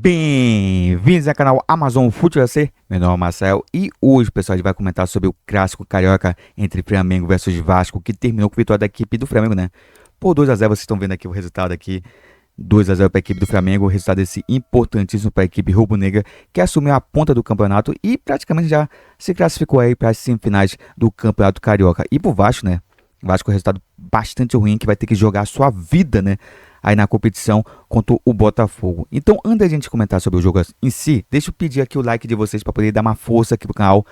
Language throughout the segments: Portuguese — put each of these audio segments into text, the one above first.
Bem-vindos ao canal Amazon Futebol FC. Meu nome é Marcel e hoje, pessoal, a gente vai comentar sobre o clássico carioca entre Flamengo versus Vasco, que terminou com a vitória da equipe do Flamengo, né? Por 2 a 0, vocês estão vendo aqui o resultado aqui. 2 a 0 para a equipe do Flamengo, o resultado desse importantíssimo para a equipe rubro-negra, que assumiu a ponta do campeonato e praticamente já se classificou aí para as semifinais do Campeonato Carioca. E pro Vasco, né? Vasco, resultado bastante ruim, que vai ter que jogar a sua vida, né? Aí na competição contra o Botafogo. Então, antes da gente comentar sobre o jogo em si, deixa eu pedir aqui o like de vocês para poder dar uma força aqui pro canal.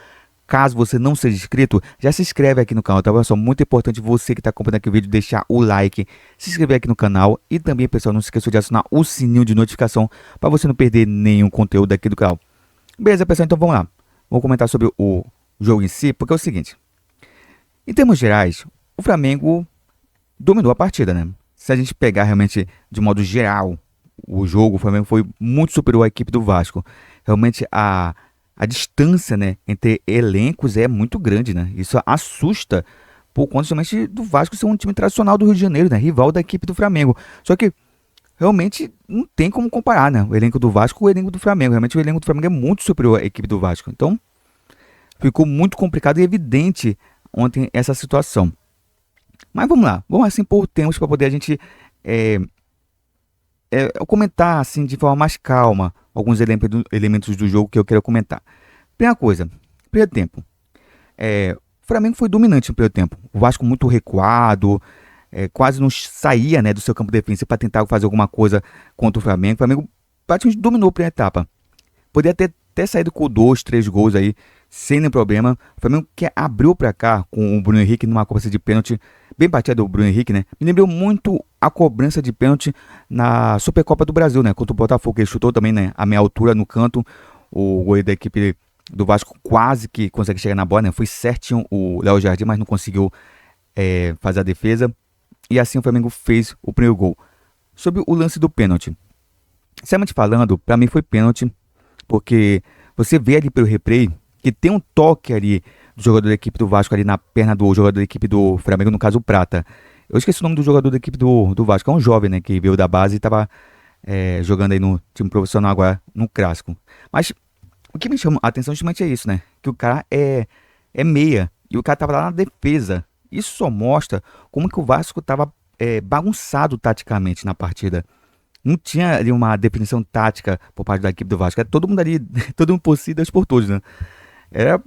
Caso você não seja inscrito, já se inscreve aqui no canal, tá, pessoal? Muito importante você que está acompanhando aqui o vídeo, deixar o like, se inscrever aqui no canal e também, pessoal, não se esqueça de acionar o sininho de notificação para você não perder nenhum conteúdo aqui do canal. Beleza, pessoal? Então vamos lá. Vamos comentar sobre o jogo em si, porque é o seguinte. Em termos gerais, o Flamengo dominou a partida, né? Se a gente pegar realmente de modo geral o jogo, o Flamengo foi muito superior à equipe do Vasco. Realmente a distância, né, entre elencos é muito grande, né? Isso assusta por conta somente do Vasco ser um time tradicional do Rio de Janeiro, né? Rival da equipe do Flamengo. Só que realmente não tem como comparar, né? O elenco do Vasco com o elenco do Flamengo. Realmente o elenco do Flamengo é muito superior à equipe do Vasco. Então ficou muito complicado e evidente ontem essa situação. Mas vamos lá, vamos assim por termos para poder a gente comentar assim de forma mais calma alguns elementos do jogo que eu quero comentar. Primeira coisa, primeiro tempo. O Flamengo foi dominante no primeiro tempo. O Vasco muito recuado, quase não saía, né, do seu campo defensivo para tentar fazer alguma coisa contra o Flamengo. O Flamengo praticamente dominou a primeira etapa. Poderia ter saído com 2, 3 gols aí, sem nenhum problema. O Flamengo que abriu para cá com o Bruno Henrique numa cobrança de pênalti, bem batida do Bruno Henrique, né? Me lembrou muito a cobrança de pênalti na Supercopa do Brasil, né? Contra o Botafogo, que ele chutou também, né? A meia altura no canto. O goleiro da equipe do Vasco quase que consegue chegar na bola, né? Foi certinho o Léo Jardim, mas não conseguiu fazer a defesa. E assim o Flamengo fez o primeiro gol. Sobre o lance do pênalti. Sinceramente falando, para mim foi pênalti, porque você vê ali pelo replay que tem um toque ali do jogador da equipe do Vasco ali na perna do jogador da equipe do Flamengo, no caso o Prata. Eu esqueci o nome do jogador da equipe do Vasco, é um jovem, né, que veio da base e estava jogando aí no time profissional agora, no clássico. Mas o que me chama a atenção justamente é isso, né, que o cara é meia e o cara estava lá na defesa. Isso só mostra como que o Vasco estava bagunçado taticamente na partida. Não tinha ali uma definição tática por parte da equipe do Vasco. Era todo mundo ali, todo mundo por si, Deus por todos, né? Era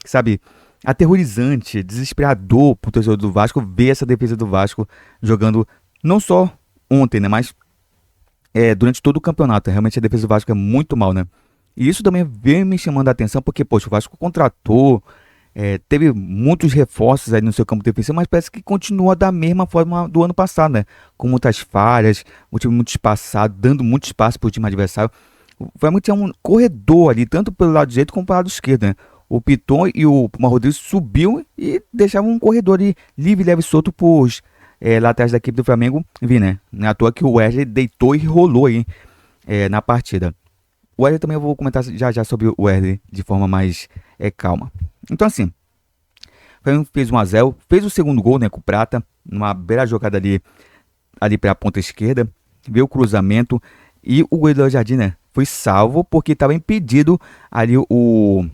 sabe, aterrorizante, desesperador pro torcedor do Vasco ver essa defesa do Vasco jogando não só ontem, né? Mas durante todo o campeonato. Realmente a defesa do Vasco é muito mal, né? E isso também veio me chamando a atenção porque, poxa, o Vasco contratou, teve muitos reforços aí no seu campo defensivo, mas parece que continua da mesma forma do ano passado, né? Com muitas falhas, um time muito espaçado, dando muito espaço para o time adversário. O Flamengo tinha um corredor ali, tanto pelo lado direito como pelo lado esquerdo, né? O Piton e o Puma Rodrigues subiam e deixavam um corredor ali livre, leve e solto para os laterais da equipe do Flamengo vir, né? Não é à toa que o Wesley deitou e rolou aí na partida. O Wesley também eu vou comentar já sobre o Wesley de forma mais calma. Então assim, o Flamengo fez 1 a 0, fez o segundo gol, né, com o Prata, numa bela jogada ali para a ponta esquerda, veio o cruzamento e o goleiro do Jardim, né, foi salvo porque estava impedido ali o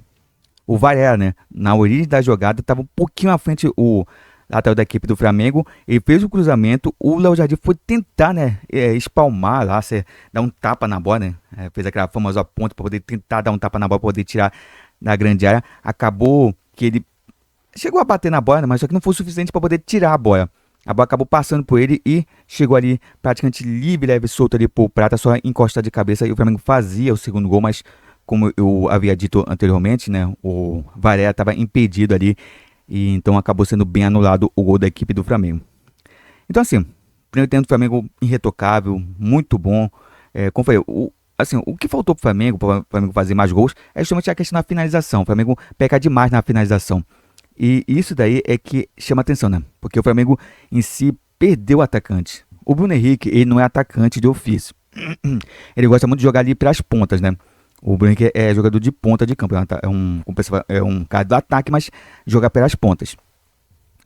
Varela, né, na origem da jogada, estava um pouquinho à frente o lateral da equipe do Flamengo, ele fez o cruzamento, o Léo Jardim foi tentar, né, espalmar lá, dar um tapa na bola, né, fez aquela famosa ponta para poder tentar dar um tapa na bola, para poder tirar da grande área. Acabou que ele chegou a bater na bola, né, mas só que não foi o suficiente para poder tirar a bola. A bola acabou passando por ele e chegou ali praticamente livre, leve e solto ali por Prata, só encostar de cabeça e o Flamengo fazia o segundo gol, mas como eu havia dito anteriormente, né, o Varela estava impedido ali e então acabou sendo bem anulado o gol da equipe do Flamengo. Então assim, primeiro tempo do Flamengo irretocável, muito bom. Como foi, o que faltou para o Flamengo fazer mais gols é justamente a questão da finalização. O Flamengo peca demais na finalização. E isso daí é que chama atenção, né? Porque o Flamengo em si perdeu o atacante. O Bruno Henrique, ele não é atacante de ofício. Ele gosta muito de jogar ali pelas pontas, né? O Bruno Henrique é jogador de ponta de campo. É um cara do ataque, mas joga pelas pontas.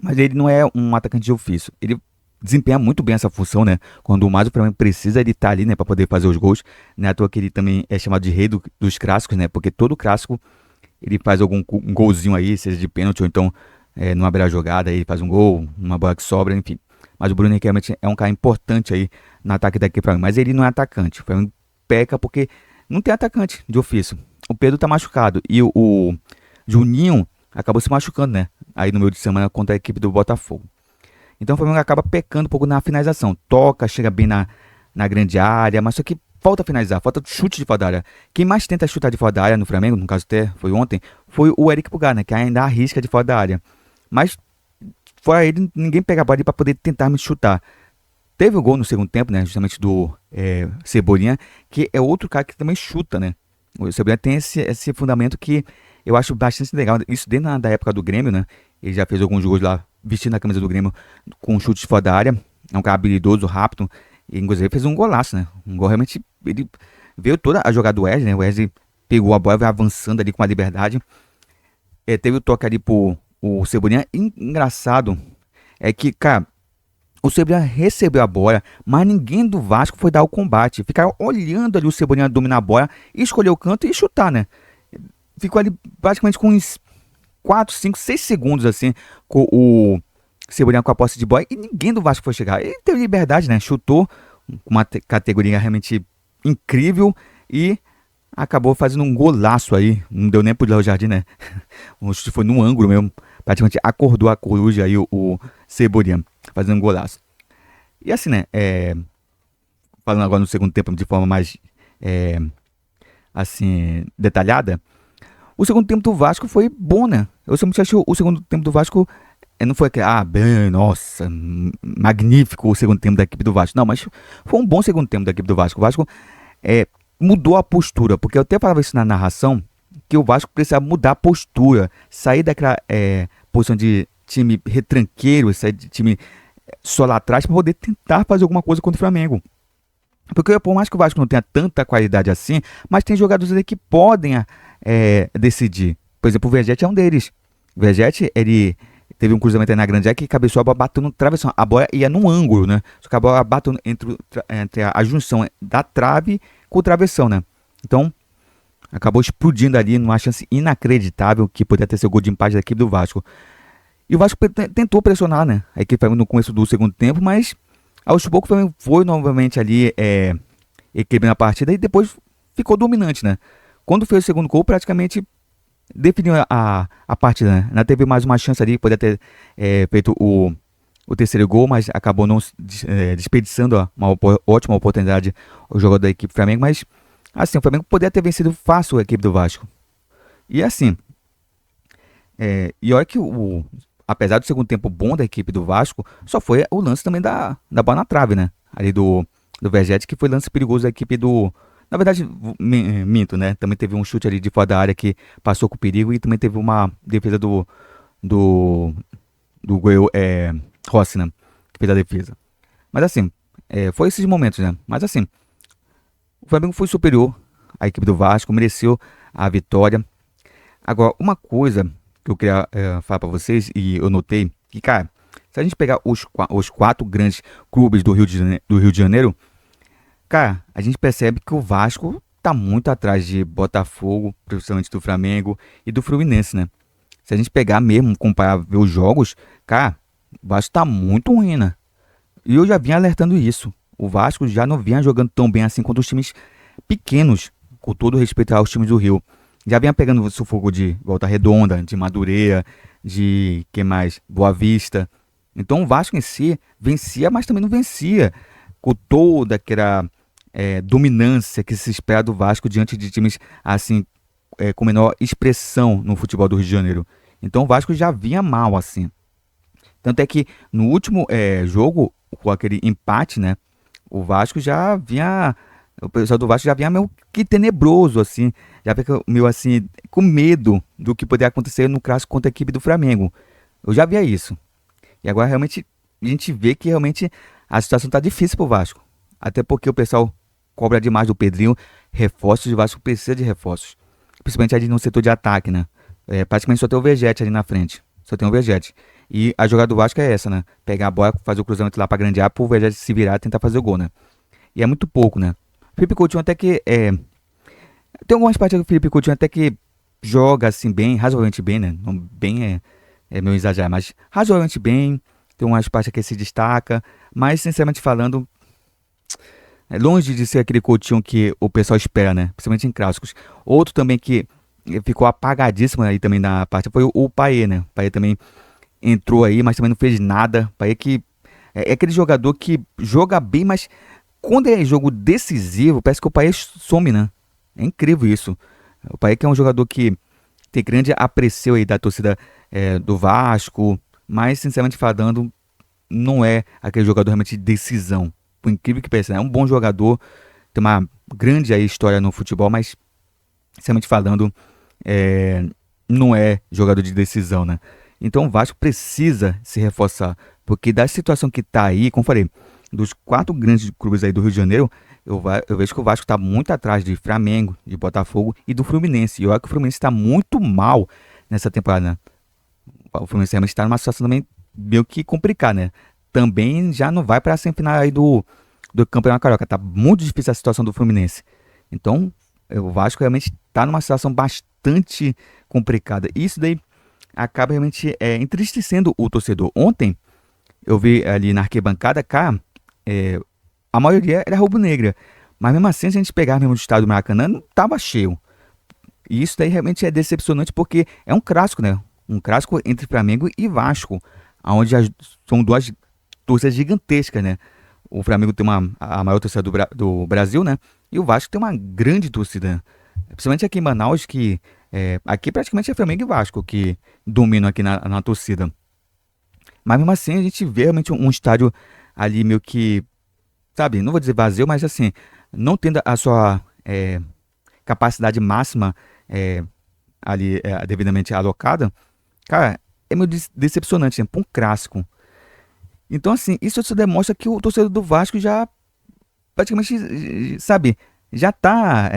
Mas ele não é um atacante de ofício. Ele desempenha muito bem essa função, né? Quando mais o Flamengo precisa, ele tá ali, né, para poder fazer os gols. Não é à toa que ele também é chamado de rei dos clássicos, né? Porque todo clássico ele faz um golzinho aí, seja de pênalti ou então numa beira jogada, aí ele faz um gol, uma bola que sobra, enfim. Mas o Bruno Henrique realmente é um cara importante aí no ataque daqui para mim. Mas ele não é atacante. O Flamengo peca porque não tem atacante de ofício. O Pedro tá machucado e o Juninho acabou se machucando, né? Aí no meio de semana contra a equipe do Botafogo. Então o Flamengo acaba pecando um pouco na finalização. Toca, chega bem na grande área, mas só que falta finalizar, falta chute de fora da área. Quem mais tenta chutar de fora da área no Flamengo, no caso até foi ontem, foi o Eric Pulgar, né? Que ainda arrisca de fora da área. Mas fora ele, ninguém pega a bola para poder tentar me chutar. Teve o gol no segundo tempo, né? Justamente do Cebolinha, que é outro cara que também chuta, né? O Cebolinha tem esse fundamento que eu acho bastante legal. Isso desde da época do Grêmio, né? Ele já fez alguns gols lá vestindo a camisa do Grêmio com chute de fora da área. É um cara habilidoso, rápido. E inclusive fez um golaço, né? Um gol realmente. Ele veio toda a jogada do Wesley, né? O Wesley pegou a bola e vai avançando ali com a liberdade. Teve o toque ali pro o Cebolinha. Engraçado é que, cara, o Cebolinha recebeu a bola, mas ninguém do Vasco foi dar o combate. Ficaram olhando ali o Cebolinha dominar a bola, escolher o canto e chutar, né? Ficou ali praticamente com uns 4, 5, 6 segundos assim, com o Cebolinha com a posse de bola e ninguém do Vasco foi chegar. Ele teve liberdade, né? Chutou com uma categoria realmente incrível e acabou fazendo um golaço aí. Não deu nem pro Léo Jardim, né? O chute foi no ângulo mesmo. Praticamente acordou a coruja aí o Cebolinha fazendo um golaço. E assim, né? Falando agora no segundo tempo de forma mais assim, detalhada. O segundo tempo do Vasco foi bom, né? Eu sempre achei o segundo tempo do Vasco não foi aquele, bem, nossa, magnífico o segundo tempo da equipe do Vasco. Não, mas foi um bom segundo tempo da equipe do Vasco. O Vasco mudou a postura, porque eu até falava isso na narração, que o Vasco precisava mudar a postura, sair daquela posição de time retranqueiro, sair de time só lá atrás para poder tentar fazer alguma coisa contra o Flamengo. Porque por mais que o Vasco não tenha tanta qualidade assim, mas tem jogadores ali que podem decidir. Por exemplo, o Vegete é um deles. O Vegete, ele teve um cruzamento aí na grande área que cabeçou, a bola bateu no travessão. A bola ia num ângulo, né? Só que a bola bateu entre a junção da trave com o travessão, né? Então, acabou explodindo ali numa chance inacreditável que poderia ter sido o gol de empate da equipe do Vasco. E o Vasco tentou pressionar, né? A equipe no começo do segundo tempo, mas aos poucos foi novamente ali equilibrando a partida e depois ficou dominante, né? Quando fez o segundo gol, praticamente definiu a partida, né? Ainda teve mais uma chance ali, poderia ter feito o terceiro gol, mas acabou não desperdiçando uma ótima oportunidade o jogador da equipe do Flamengo, mas assim, o Flamengo poderia ter vencido fácil a equipe do Vasco. E assim, e olha que apesar do segundo tempo bom da equipe do Vasco, só foi o lance também da bola na trave, né? Ali do Vegete, que foi lance perigoso da equipe do... Na verdade, minto, né? Também teve um chute ali de fora da área que passou com perigo e também teve uma defesa do Goiô, Rossi, né? Que fez a defesa. Mas assim, foi esses momentos, né? Mas assim, o Flamengo foi superior à equipe do Vasco, mereceu a vitória. Agora, uma coisa que eu queria falar pra vocês, e eu notei, que, cara, se a gente pegar os 4 grandes clubes do Rio de Janeiro, cara, a gente percebe que o Vasco tá muito atrás de Botafogo, principalmente do Flamengo e do Fluminense, né? Se a gente pegar mesmo, comparar, ver os jogos, cara, o Vasco tá muito ruim, né? E eu já vinha alertando isso. O Vasco já não vinha jogando tão bem assim quanto os times pequenos, com todo respeito aos times do Rio. Já vinha pegando sufoco de Volta Redonda, de Madureira, de, que mais? Boa Vista. Então o Vasco em si vencia, mas também não vencia com toda aquela dominância que se espera do Vasco diante de times assim com menor expressão no futebol do Rio de Janeiro. Então o Vasco já vinha mal assim. Tanto é que no último jogo, com aquele empate, né? O Vasco já vinha... O pessoal do Vasco já vinha meio que tenebroso, assim. Já vinha meio assim, com medo do que poderia acontecer no clássico contra a equipe do Flamengo. Eu já via isso. E agora realmente a gente vê que realmente a situação tá difícil pro Vasco. Até porque o pessoal cobra demais do Pedrinho. Reforços, o Vasco precisa de reforços. Principalmente ali no setor de ataque, né? Praticamente só tem o Vegete ali na frente. Só tem o Vegete. E a jogada do Vasco é essa, né? Pegar a bola, fazer o cruzamento lá pra grande área, pro Verratti se virar e tentar fazer o gol, né? E é muito pouco, né? Felipe Coutinho até que tem algumas partes do Felipe Coutinho até que joga assim bem, razoavelmente bem, né? Não, bem é meio exagerado, mas razoavelmente bem. Tem umas partes que se destaca, mas sinceramente falando, é longe de ser aquele Coutinho que o pessoal espera, né? Principalmente em clássicos. Outro também que ficou apagadíssimo aí também na parte foi o Payet, né? O Payet também entrou aí, mas também não fez nada. O Payet que é aquele jogador que joga bem, mas quando é jogo decisivo, parece que o Payet some, né? É incrível isso. O Payet que é um jogador que tem grande apreço aí da torcida do Vasco, mas sinceramente falando, não é aquele jogador realmente de decisão. Por incrível que pareça, né? É um bom jogador, tem uma grande aí história no futebol, mas sinceramente falando, é, não é jogador de decisão, né? Então o Vasco precisa se reforçar, porque da situação que tá aí, como eu falei, dos quatro grandes clubes aí do Rio de Janeiro, eu vejo que o Vasco está muito atrás de Flamengo, de Botafogo e do Fluminense. E olha que o Fluminense está muito mal nessa temporada, né? O Fluminense realmente está numa situação também meio que complicada, né? Também já não vai para a semifinal aí do Campeonato Carioca. Tá muito difícil a situação do Fluminense. Então, o Vasco realmente está numa situação bastante complicada. E isso daí acaba realmente entristecendo o torcedor. Ontem, eu vi ali na arquibancada, cá, é, a maioria era rubro-negra. Mas mesmo assim, se a gente pegar mesmo do estado do Maracanã, não tava cheio. E isso daí realmente é decepcionante porque é um clássico, né? Um clássico entre Flamengo e Vasco, onde são duas torcidas gigantescas, né? O Flamengo tem a maior torcida do Brasil, né? E o Vasco tem uma grande torcida, né? Principalmente aqui em Manaus, que aqui praticamente é Flamengo e Vasco que dominam aqui na torcida. Mas mesmo assim a gente vê realmente um estádio ali meio que, sabe, não vou dizer vazio, mas assim, não tendo a sua capacidade máxima é, ali devidamente alocada, cara, é meio decepcionante, né? Pra um clássico. Então, assim, isso só demonstra que o torcedor do Vasco já praticamente, sabe, já tá,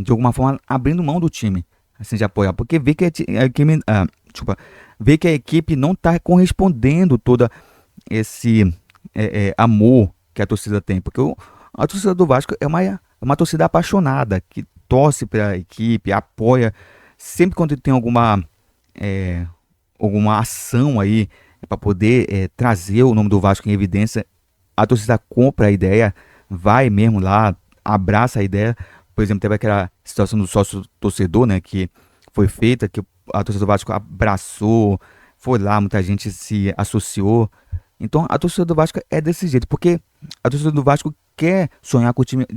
de alguma forma, abrindo mão do time, assim, de apoiar, porque vê que desculpa, vê que a equipe não tá correspondendo toda esse amor que a torcida tem, porque a torcida do Vasco é uma torcida apaixonada, que torce para a equipe, apoia, sempre quando tem é, alguma ação aí para poder trazer o nome do Vasco em evidência, a torcida compra a ideia, vai mesmo lá, abraça a ideia. Por exemplo, teve aquela situação do sócio torcedor, né, que foi feita, que a torcida do Vasco abraçou, foi lá, muita gente se associou. Então a torcida do Vasco é desse jeito, porque a torcida do Vasco quer sonhar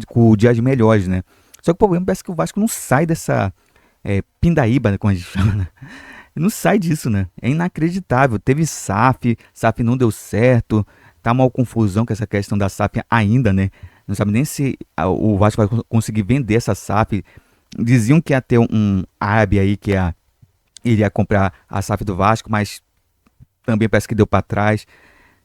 com dias melhores, né? Só que o problema parece que o Vasco não sai dessa pindaíba, né, como a gente chama, né? Não sai disso, né? É inacreditável. Teve SAF não deu certo. Tá uma confusão com essa questão da SAF ainda, né? Não sabe nem se o Vasco vai conseguir vender essa SAF. Diziam que ia ter um árabe aí que iria comprar a SAF do Vasco, mas também parece que deu para trás.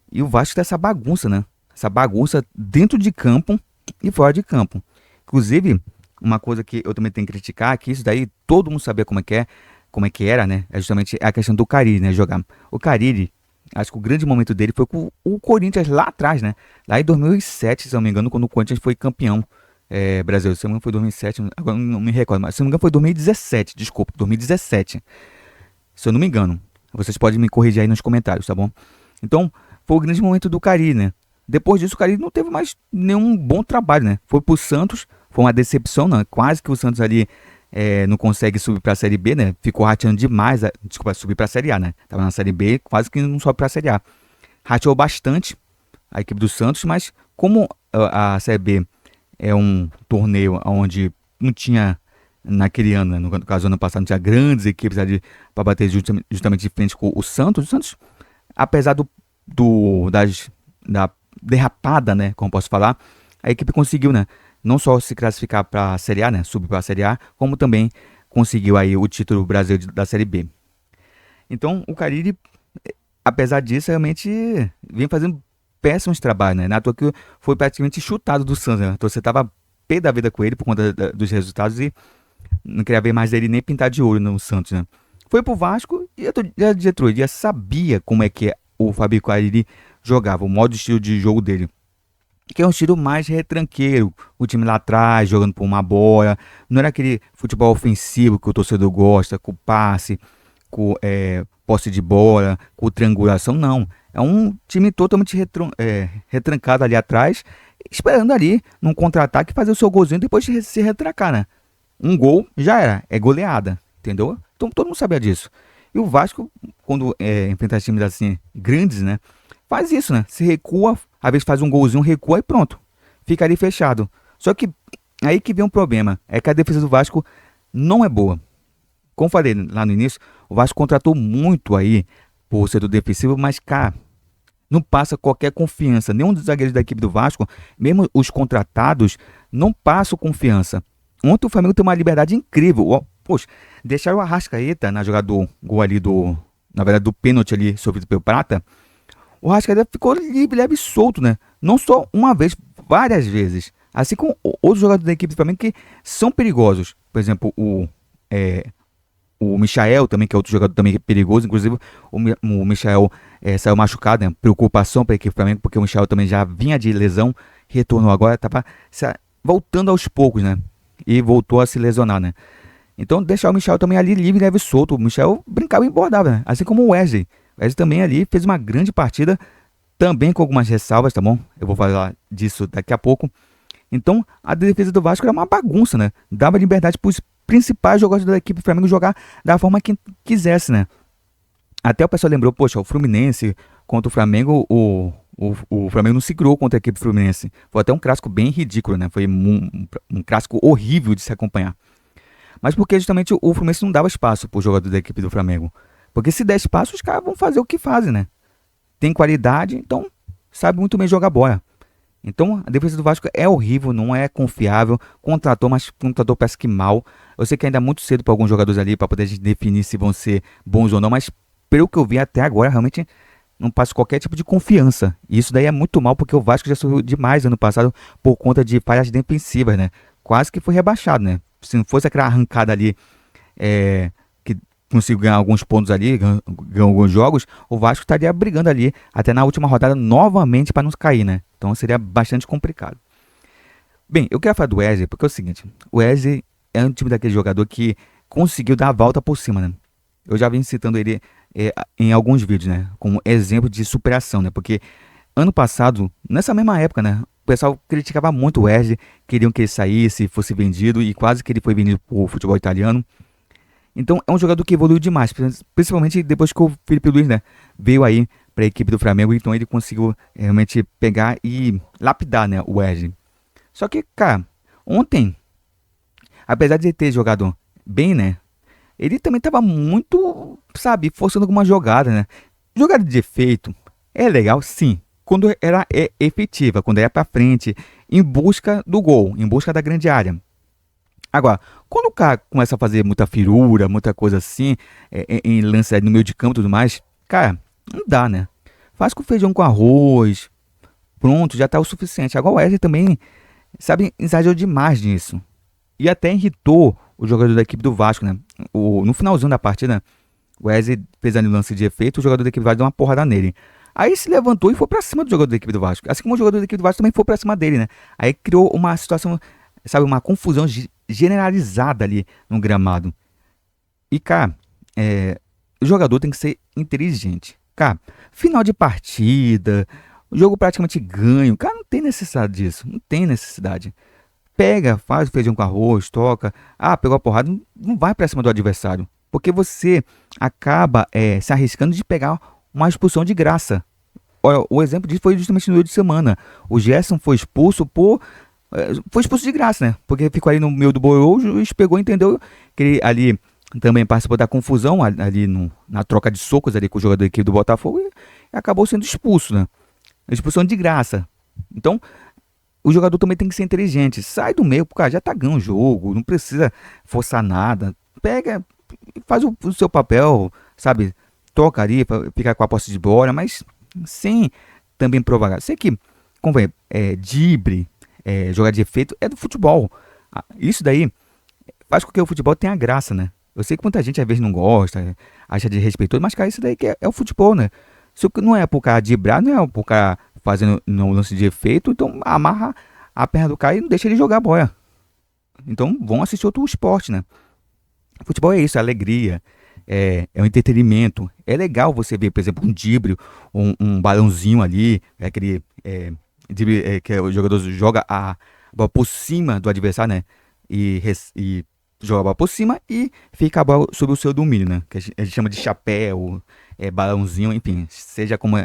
E o Vasco tá essa bagunça, né? Essa bagunça dentro de campo e fora de campo. Inclusive, uma coisa que eu também tenho que criticar é que isso daí todo mundo sabia como é que era, né? É justamente a questão do Carille, né? Jogar. O Carille, acho que o grande momento dele foi com o Corinthians lá atrás, né? Lá em 2007, se eu não me engano, quando o Corinthians foi campeão brasileiro. Se eu não me engano foi 2007, agora não me recordo, mas se eu não me engano foi 2017, desculpa, 2017. Se eu não me engano. Vocês podem me corrigir aí nos comentários, tá bom? Então, foi o grande momento do Carille, né? Depois disso, o Carille não teve mais nenhum bom trabalho, né? Foi pro Santos, foi uma decepção, né? Quase que o Santos ali não consegue subir para a Série B, né? Ficou rateando demais, desculpa, subir para a Série A, né? Tava na Série B, quase que não sobe para a Série A. Rateou bastante a equipe do Santos, mas como a Série B é um torneio onde não tinha naquele ano, né? No caso ano passado, não tinha grandes equipes ali para bater justamente de frente com o Santos, apesar da derrapada, né? Como posso falar, a equipe conseguiu, né? Não só se classificar para a Série A, né, subir para a Série A, como também conseguiu aí o título brasileiro da Série B. Então, o Carille, apesar disso, realmente vem fazendo péssimos trabalhos, né? Na toa que foi praticamente chutado do Santos, né? Então, você tava pé da vida com ele por conta dos resultados e não queria ver mais ele nem pintar de ouro no Santos, né? Foi pro Vasco a diretoria sabia como é que o Fabio Carille jogava, o modo estilo de jogo dele. Que é um estilo mais retranqueiro, o time lá atrás, jogando por uma bola. Não era aquele futebol ofensivo que o torcedor gosta, com passe, com posse de bola, com triangulação, não. É um time totalmente retrancado ali atrás, esperando ali, num contra-ataque, fazer o seu golzinho e depois se retrancar, né? Um gol já era, é goleada, entendeu? Então todo mundo sabia disso. E o Vasco, quando enfrenta times assim, grandes, né? Faz isso, né? Se recua, às vezes faz um golzinho, recua e pronto. Fica ali fechado. Só que aí que vem um problema, é que a defesa do Vasco não é boa. Como falei lá no início, o Vasco contratou muito aí por setor defensivo, mas, cara, não passa qualquer confiança. Nenhum dos zagueiros da equipe do Vasco, mesmo os contratados, não passam confiança. Ontem o Flamengo tem uma liberdade incrível. Ó, poxa, deixaram o Arrascaeta na jogada do gol ali na verdade, do pênalti ali sofrido pelo Prata. O Arrascaeta ficou livre, leve e solto, né? Não só uma vez, várias vezes. Assim como outros jogadores da equipe do Flamengo que são perigosos. Por exemplo, o Michael também, que é outro jogador também perigoso. Inclusive, o Michael saiu machucado, né? Preocupação para a equipe do Flamengo, porque o Michael também já vinha de lesão, retornou agora, estava voltando aos poucos, né? E voltou a se lesionar, né? Então, deixar o Michael também ali livre, leve e solto. O Michael brincava e bordava, né? Assim como o Wesley. O Wesley também ali fez uma grande partida, também com algumas ressalvas, tá bom? Eu vou falar disso daqui a pouco. Então, a defesa do Vasco era uma bagunça, né? Dava liberdade para os principais jogadores da equipe do Flamengo jogar da forma que quisesse, né? Até o pessoal lembrou, poxa, o Fluminense contra o Flamengo, o Flamengo não se criou contra a equipe Fluminense. Foi até um clássico bem ridículo, né? Foi um clássico horrível de se acompanhar. Mas porque justamente o Fluminense não dava espaço para o jogador da equipe do Flamengo. Porque se der espaço, os caras vão fazer o que fazem, né? Tem qualidade, então sabe muito bem jogar bola. Então a defesa do Vasco é horrível, não é confiável. Contratou, mas contratou parece que mal. Eu sei que ainda é muito cedo para alguns jogadores ali para poder definir se vão ser bons ou não, mas pelo que eu vi até agora, realmente não passa qualquer tipo de confiança. E isso daí é muito mal, porque o Vasco já sofreu demais ano passado por conta de falhas defensivas, né? Quase que foi rebaixado, né? Se não fosse aquela arrancada ali, que conseguiu ganhar alguns pontos ali, ganhou alguns jogos, o Vasco estaria brigando ali até na última rodada novamente para não cair, né? Então seria bastante complicado. Bem, eu quero falar do Wesley, porque é o seguinte, o Wesley é um time daquele jogador que conseguiu dar a volta por cima, né? Eu já vim citando ele em alguns vídeos, né? Como exemplo de superação, né? Porque ano passado, nessa mesma época, né? O pessoal criticava muito o Wesley, queriam que ele saísse, fosse vendido, e quase que ele foi vendido para o futebol italiano. Então é um jogador que evoluiu demais, principalmente depois que o Felipe Luiz, né, veio aí para a equipe do Flamengo, então ele conseguiu realmente pegar e lapidar, né, o Wesley. Só que, cara, ontem, apesar de ele ter jogado bem, né, ele também tava muito, sabe, forçando alguma jogada, né. Jogada de efeito é legal, sim, quando ela é efetiva, quando é para frente, em busca do gol, em busca da grande área. Agora, quando o cara começa a fazer muita firula, muita coisa assim, em lance no meio de campo e tudo mais, cara, não dá, né? Faz com feijão com arroz, pronto, já tá o suficiente. Agora o Wesley também, sabe, exagerou demais nisso. E até irritou o jogador da equipe do Vasco, né? No finalzinho da partida, o Wesley fez ali um lance de efeito, o jogador da equipe do Vasco deu uma porrada nele. Aí se levantou e foi pra cima do jogador da equipe do Vasco. Assim como o jogador da equipe do Vasco também foi pra cima dele, né? Aí criou uma situação, sabe, uma confusão generalizada ali no gramado. E, cara, o jogador tem que ser inteligente. Cara, final de partida, o jogo praticamente ganho. Cara, não tem necessidade disso. Não tem necessidade. Pega, faz o feijão com arroz, toca. Ah, pegou a porrada, não vai pra cima do adversário. Porque você acaba se arriscando de pegar uma expulsão de graça. Olha, o exemplo disso foi justamente no meio de semana. O Gerson foi expulso foi expulso de graça, né? Porque ficou ali no meio do bolão, o juiz pegou e entendeu que ele ali também participou da confusão ali na troca de socos ali com o jogador da equipe do Botafogo e acabou sendo expulso, né? Expulsão de graça. Então, o jogador também tem que ser inteligente. Sai do meio, cara, já tá ganhando o jogo, não precisa forçar nada. Pega, faz o seu papel, sabe? Toca ali, fica com a posse de bola, mas sem também provocar. Sei que, convém, drible, jogar de efeito é do futebol. Isso daí faz com que o futebol tenha graça, né? Eu sei que muita gente às vezes não gosta, acha desrespeitoso, mas, cara, isso daí que é o futebol, né? Se não é pro cara driblar, não é pro cara fazendo no lance de efeito, então amarra a perna do cara e não deixa ele jogar a bola. Então vão assistir outro esporte, né? Futebol é isso, é alegria, é um entretenimento. É legal você ver, por exemplo, um drible, um balãozinho ali, aquele drible, que o jogador joga a bola por cima do adversário, né? E joga a bola por cima e fica a bola sob o seu domínio, né? Que a gente chama de chapéu, balãozinho, enfim, seja como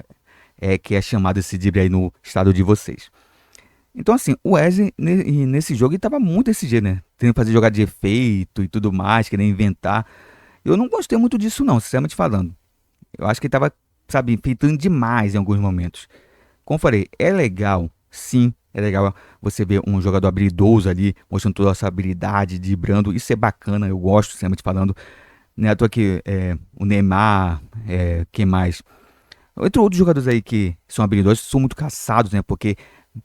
que é chamado esse drible aí no estado de vocês. Então, assim, o Wesley nesse jogo ele tava muito desse jeito, né? Tendo que fazer jogada de efeito e tudo mais, querendo inventar. Eu não gostei muito disso, não, sinceramente falando. Eu acho que ele tava, sabe, enfeitando demais em alguns momentos. Como eu falei, é legal, sim, é legal você ver um jogador habilidoso ali, mostrando toda a sua habilidade, driblando. Isso é bacana, eu gosto, sinceramente falando. Não é à toa que o Neymar, quem mais? Entre outros jogadores aí que são habilidosos, são muito caçados, né? Porque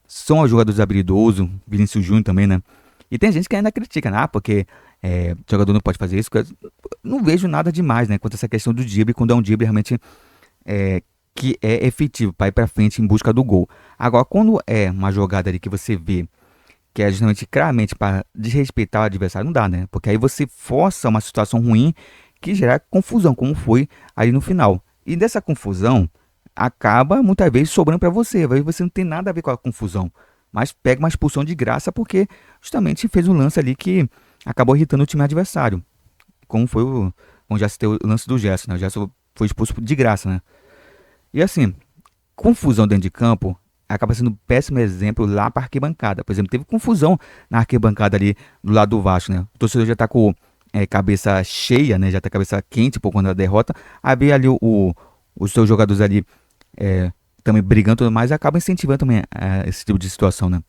são os jogadores habilidosos, Vinícius Júnior também, né? E tem gente que ainda critica, né? Porque o jogador não pode fazer isso. Não vejo nada demais, né? Quanto a essa questão do drible, quando é um drible realmente é, que é efetivo para ir para frente em busca do gol. Agora, quando é uma jogada ali que você vê que é justamente claramente para desrespeitar o adversário, não dá, né? Porque aí você força uma situação ruim que gera confusão, como foi ali no final. E dessa confusão acaba muitas vezes sobrando para você. Às vezes você não tem nada a ver com a confusão, mas pega uma expulsão de graça porque justamente fez um lance ali que acabou irritando o time adversário. Como já citei o lance do Gerson, né? O Gerson foi expulso de graça, né? E assim, confusão dentro de campo acaba sendo um péssimo exemplo lá para arquibancada. Por exemplo, teve confusão na arquibancada ali do lado do Vasco, né? O torcedor já tá com cabeça cheia, né? Já tá cabeça quente por conta da derrota. Aí vê ali os seus jogadores ali também brigando, tudo mais, acaba incentivando também esse tipo de situação, né?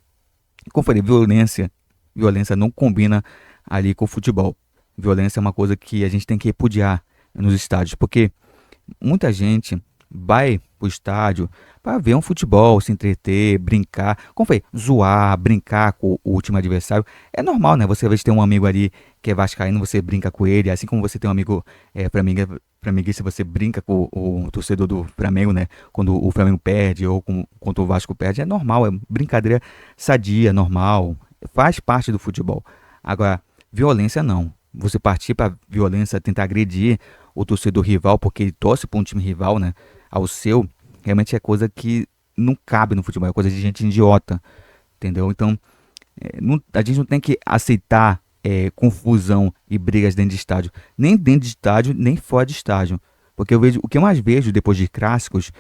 Como eu falei, violência não combina ali com o futebol. Violência é uma coisa que a gente tem que repudiar nos estádios, porque muita gente vai pro estádio para ver um futebol, se entreter, brincar. Como foi? Zoar, brincar com o time adversário. É normal, né? Você às vezes tem um amigo ali que é vascaíno, você brinca com ele, assim como você tem um amigo flamenguista, você brinca com o torcedor do Flamengo, né? Quando o Flamengo perde ou quando o Vasco perde, é normal, é brincadeira sadia, normal, faz parte do futebol. Agora, violência não. Você partir para violência, tentar agredir o torcedor rival porque ele torce para um time rival, né? Ao seu, realmente é coisa que não cabe no futebol, é coisa de gente idiota, entendeu? Então, a gente não tem que aceitar confusão e brigas dentro de estádio, nem dentro de estádio, nem fora de estádio, porque o que eu mais vejo depois de clássicos,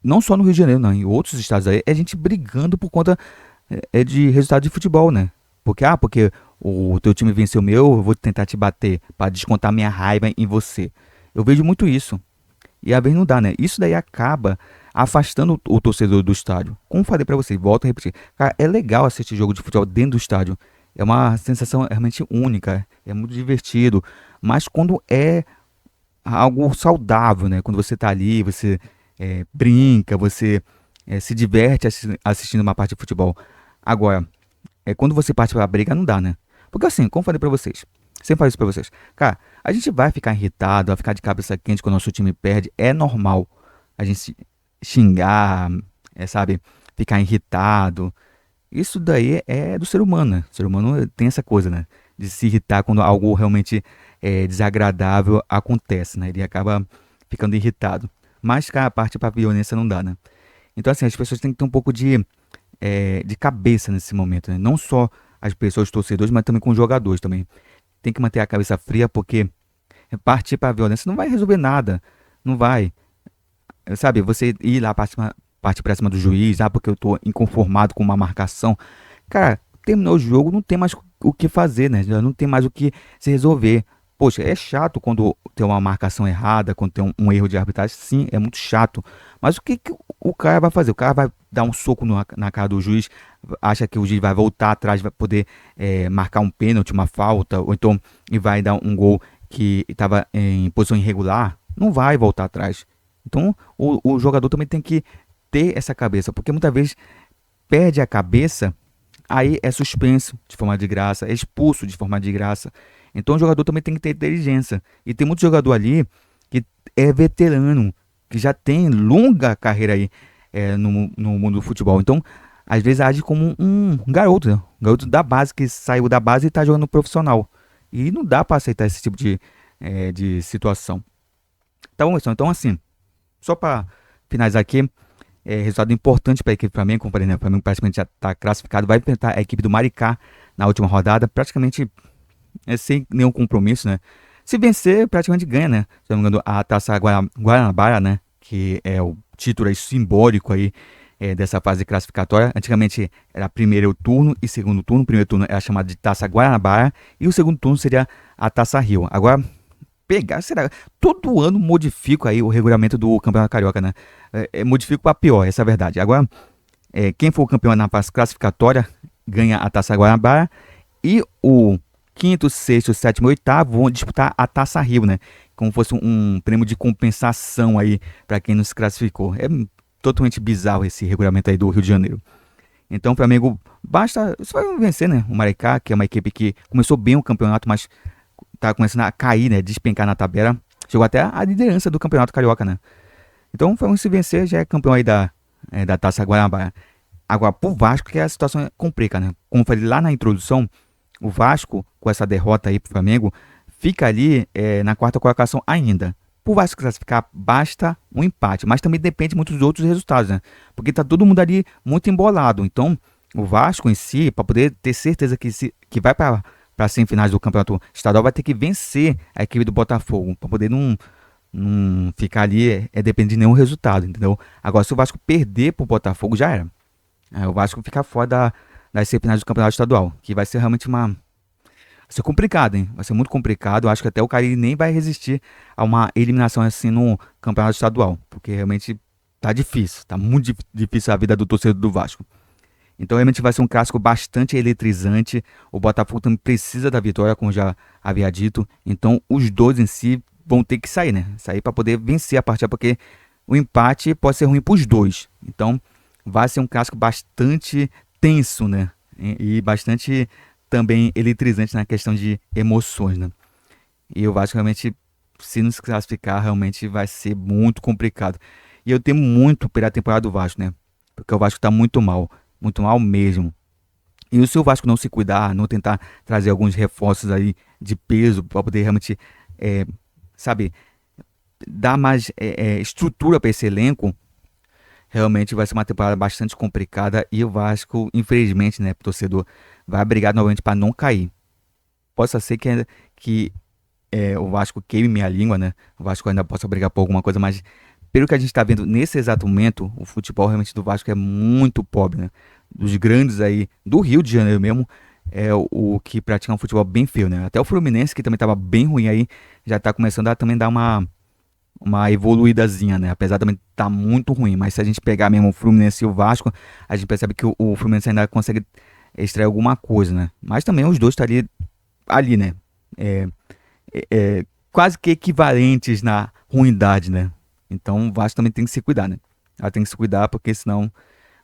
não só no Rio de Janeiro, não, em outros estados aí, é gente brigando por conta de resultado de futebol, né? Porque o teu time venceu o meu, eu vou tentar te bater para descontar minha raiva em você. Eu vejo muito isso. E às vezes não dá, né? Isso daí acaba afastando o torcedor do estádio. Como falei pra você, volto a repetir. Cara, é legal assistir jogo de futebol dentro do estádio. É uma sensação realmente única, é muito divertido. Mas quando é algo saudável, né? Quando você tá ali, você brinca, você se diverte assistindo uma parte de futebol. Agora, quando você parte pra briga, não dá, né? Porque assim, como falei pra vocês, sempre falo isso pra vocês. Cara, a gente vai ficar irritado, vai ficar de cabeça quente quando o nosso time perde. É normal a gente xingar, sabe? Ficar irritado. Isso daí é do ser humano, né? O ser humano tem essa coisa, né? De se irritar quando algo realmente desagradável acontece, né? Ele acaba ficando irritado. Mas, cara, a parte pra violência não dá, né? Então, assim, as pessoas têm que ter um pouco de cabeça nesse momento, né? Não só as pessoas, os torcedores, mas também com os jogadores também. Tem que manter a cabeça fria, porque partir para a violência não vai resolver nada. Não vai. Sabe, você ir lá partir pra cima do juiz, porque eu tô inconformado com uma marcação. Cara, terminou o jogo, não tem mais o que fazer, né? Já não tem mais o que se resolver. Poxa, é chato quando tem uma marcação errada, quando tem um erro de arbitragem. Sim, é muito chato. Mas o que o cara vai fazer? O cara vai dar um soco na cara do juiz, acha que o juiz vai voltar atrás, vai poder marcar um pênalti, uma falta, ou então e vai dar um gol que estava em posição irregular. Não vai voltar atrás. Então, o jogador também tem que ter essa cabeça, porque muitas vezes perde a cabeça, aí é suspenso de forma de graça, é expulso de forma de graça. Então o jogador também tem que ter inteligência. E tem muito jogador ali que é veterano, que já tem longa carreira aí no mundo do futebol. Então, às vezes age como um garoto, né? Um garoto da base que saiu da base e tá jogando no profissional. E não dá pra aceitar esse tipo de situação. Tá bom, pessoal? Então, assim, só pra finalizar aqui, resultado importante para a equipe do Flamengo, como falei, né? O Flamengo praticamente já está classificado, vai enfrentar a equipe do Maricá na última rodada, praticamente sem nenhum compromisso, né? Se vencer, praticamente ganha, né? Se não me engano, a Taça Guanabara, né? Que é o título aí simbólico aí dessa fase classificatória. Antigamente era primeiro turno e segundo turno. O primeiro turno era chamado de Taça Guanabara e o segundo turno seria a Taça Rio. Agora, será? Todo ano modifico aí o regulamento do Campeonato Carioca, né? Modifico para pior, essa é a verdade. Agora, quem for o campeão na fase classificatória ganha a Taça Guanabara e o quinto, sexto, sétimo e oitavo vão disputar a Taça Rio, né? Como fosse um prêmio de compensação aí para quem não se classificou. É totalmente bizarro esse regulamento aí do Rio de Janeiro. Então o Flamengo basta só vencer, né? O Maricá, que é uma equipe que começou bem o campeonato, mas tá começando a cair, né? Despencar na tabela. Chegou até a liderança do Campeonato Carioca, né? Então o Flamengo se vencer já é campeão aí da Taça Guanabara. Agora, pro Vasco que a situação complica, né? Como eu falei lá na introdução, o Vasco, com essa derrota aí pro Flamengo, fica ali na quarta colocação ainda. Pro Vasco classificar, basta um empate, mas também depende muito dos outros resultados, né? Porque tá todo mundo ali muito embolado. Então, o Vasco em si, para poder ter certeza que vai para semifinais do Campeonato Estadual, vai ter que vencer a equipe do Botafogo, para poder não ficar ali dependendo de nenhum resultado, entendeu? Agora, se o Vasco perder pro Botafogo, já era. O Vasco fica fora das semifinais do Campeonato Estadual, que vai ser realmente vai ser complicado, hein? Vai ser muito complicado. Eu acho que até o Carille nem vai resistir a uma eliminação assim no Campeonato Estadual, porque realmente tá difícil, tá muito difícil a vida do torcedor do Vasco. Então realmente vai ser um clássico bastante eletrizante. O Botafogo também precisa da vitória, como já havia dito. Então os dois em si vão ter que sair, né? Sair para poder vencer a partida, porque o empate pode ser ruim para os dois. Então vai ser um clássico bastante tenso, né? E bastante também eletrizante na questão de emoções, né? E eu acho que realmente, se não se classificar, realmente vai ser muito complicado. E eu temo muito pela temporada do Vasco, né? Porque o Vasco tá muito mal mesmo. E se o Vasco não se cuidar, não tentar trazer alguns reforços aí de peso para poder realmente, sabe, dar mais estrutura para esse elenco, realmente vai ser uma temporada bastante complicada e o Vasco, infelizmente, né, pro torcedor, vai brigar novamente para não cair. Possa ser que o Vasco queime minha língua, né? O Vasco ainda possa brigar por alguma coisa, mas pelo que a gente está vendo nesse exato momento, o futebol realmente do Vasco é muito pobre, né? Dos grandes aí, do Rio de Janeiro mesmo, é o que pratica um futebol bem feio, né? Até o Fluminense, que também estava bem ruim aí, já está começando a também dar uma evoluídazinha, né? Apesar de também estar muito ruim, mas se a gente pegar mesmo o Fluminense e o Vasco, a gente percebe que o Fluminense ainda consegue extrair alguma coisa, né? Mas também os dois estariam ali, né? Quase que equivalentes na ruindade, né? Então o Vasco também tem que se cuidar, né? Ela tem que se cuidar porque senão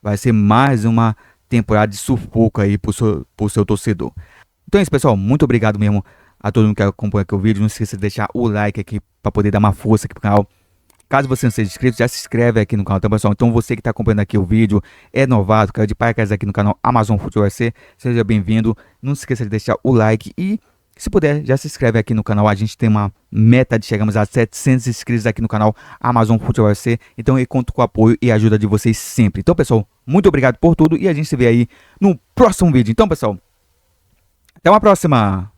vai ser mais uma temporada de sufoco aí pro seu torcedor. Então é isso, pessoal. Muito obrigado mesmo a todo mundo que acompanha aqui o vídeo. Não esqueça de deixar o like aqui para poder dar uma força aqui pro canal. Caso você não seja inscrito, já se inscreve aqui no canal, tá, pessoal? Então você que está acompanhando aqui o vídeo, é novato, caiu de paraquedas aqui no canal Amazon Futebol SC, seja bem-vindo. Não se esqueça de deixar o like e, se puder, já se inscreve aqui no canal. A gente tem uma meta de chegarmos a 700 inscritos aqui no canal Amazon Futebol SC. Então eu conto com o apoio e a ajuda de vocês sempre. Então, pessoal, muito obrigado por tudo e a gente se vê aí no próximo vídeo. Então, pessoal, até uma próxima!